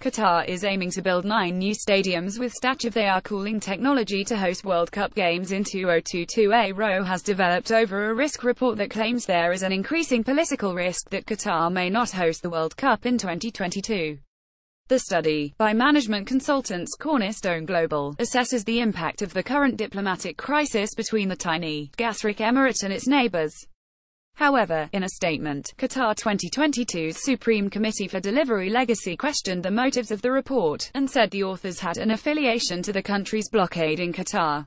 Qatar is aiming to build 9 new stadiums with state-of-the-art cooling technology to host World Cup games in 2022. A row has developed over a risk report that claims there is an increasing political risk that Qatar may not host the World Cup in 2022. The study, by management consultants Cornerstone Global, assesses the impact of the current diplomatic crisis between the tiny, gas-rich emirate and its neighbors. However, in a statement, Qatar 2022's Supreme Committee for Delivery Legacy questioned the motives of the report, and said the authors had an affiliation to the country's blockade in Qatar.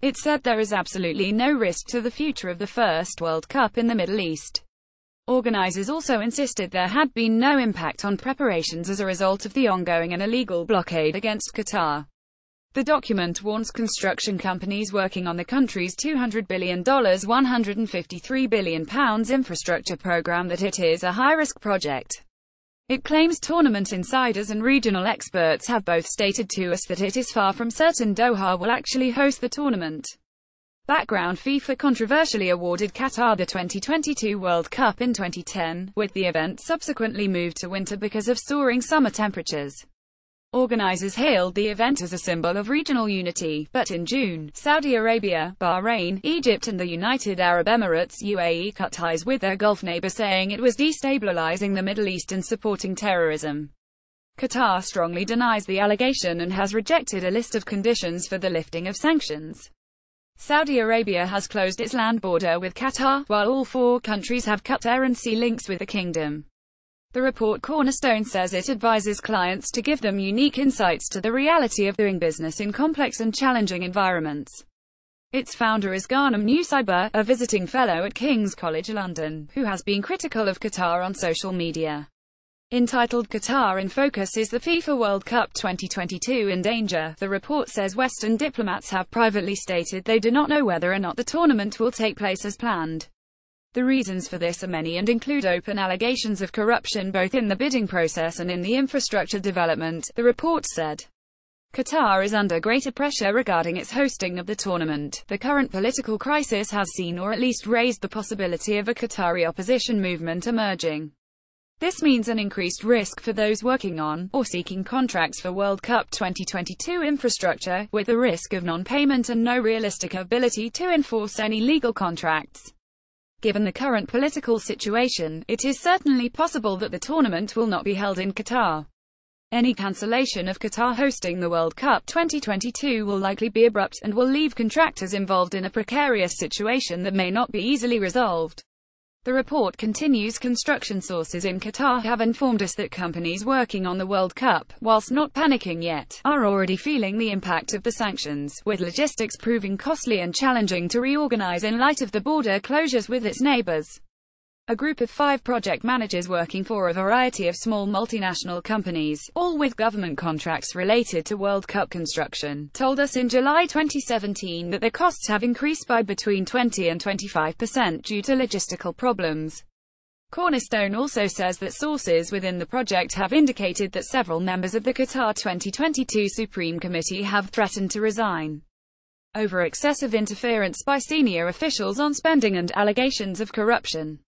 It said there is absolutely no risk to the future of the first World Cup in the Middle East. Organizers also insisted there had been no impact on preparations as a result of the ongoing and illegal blockade against Qatar. The document warns construction companies working on the country's $200 billion £153 billion infrastructure program that it is a high-risk project. It claims tournament insiders and regional experts have both stated to us that it is far from certain Doha will actually host the tournament. Background: FIFA controversially awarded Qatar the 2022 World Cup in 2010, with the event subsequently moved to winter because of soaring summer temperatures. Organizers hailed the event as a symbol of regional unity, but in June, Saudi Arabia, Bahrain, Egypt and the United Arab Emirates (UAE) cut ties with their Gulf neighbor, saying it was destabilizing the Middle East and supporting terrorism. Qatar strongly denies the allegation and has rejected a list of conditions for the lifting of sanctions. Saudi Arabia has closed its land border with Qatar, while all 4 countries have cut air and sea links with the kingdom. The report Cornerstone says it advises clients to give them unique insights to the reality of doing business in complex and challenging environments. Its founder is Ghanem Nusaiba, a visiting fellow at King's College London, who has been critical of Qatar on social media. Entitled "Qatar in Focus: Is the FIFA World Cup 2022 in Danger?" the report says Western diplomats have privately stated they do not know whether or not the tournament will take place as planned. The reasons for this are many and include open allegations of corruption both in the bidding process and in the infrastructure development, the report said. Qatar is under greater pressure regarding its hosting of the tournament. The current political crisis has seen or at least raised the possibility of a Qatari opposition movement emerging. This means an increased risk for those working on, or seeking contracts for World Cup 2022 infrastructure, with the risk of non-payment and no realistic ability to enforce any legal contracts. Given the current political situation, it is certainly possible that the tournament will not be held in Qatar. Any cancellation of Qatar hosting the World Cup 2022 will likely be abrupt, and will leave contractors involved in a precarious situation that may not be easily resolved. The report continues: construction sources in Qatar have informed us that companies working on the World Cup, whilst not panicking yet, are already feeling the impact of the sanctions, with logistics proving costly and challenging to reorganize in light of the border closures with its neighbors. A group of 5 project managers working for a variety of small multinational companies, all with government contracts related to World Cup construction, told us in July 2017 that their costs have increased by between 20 and 25% due to logistical problems. Cornerstone also says that sources within the project have indicated that several members of the Qatar 2022 Supreme Committee have threatened to resign over excessive interference by senior officials on spending and allegations of corruption.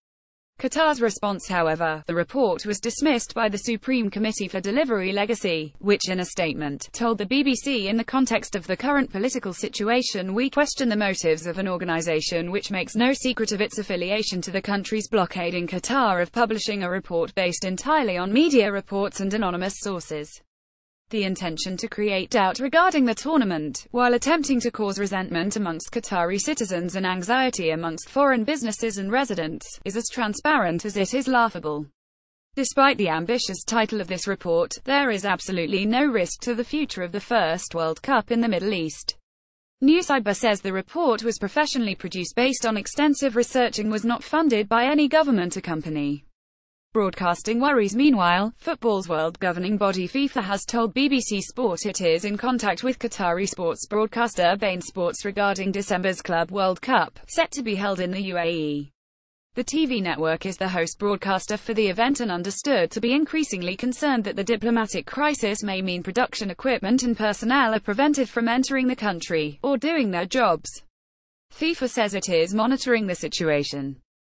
Qatar's response, however, the report was dismissed by the Supreme Committee for Delivery Legacy, which in a statement, told the BBC, in the context of the current political situation we question the motives of an organization which makes no secret of its affiliation to the country's blockade in Qatar of publishing a report based entirely on media reports and anonymous sources. The intention to create doubt regarding the tournament, while attempting to cause resentment amongst Qatari citizens and anxiety amongst foreign businesses and residents, is as transparent as it is laughable. Despite the ambitious title of this report, there is absolutely no risk to the future of the first World Cup in the Middle East. Nusaiba says the report was professionally produced based on extensive research and was not funded by any government or company. Broadcasting worries. Meanwhile, football's world governing body FIFA has told BBC Sport it is in contact with Qatari sports broadcaster Bein Sports regarding December's Club World Cup, set to be held in the UAE. The TV network is the host broadcaster for the event and understood to be increasingly concerned that the diplomatic crisis may mean production equipment and personnel are prevented from entering the country, or doing their jobs. FIFA says it is monitoring the situation.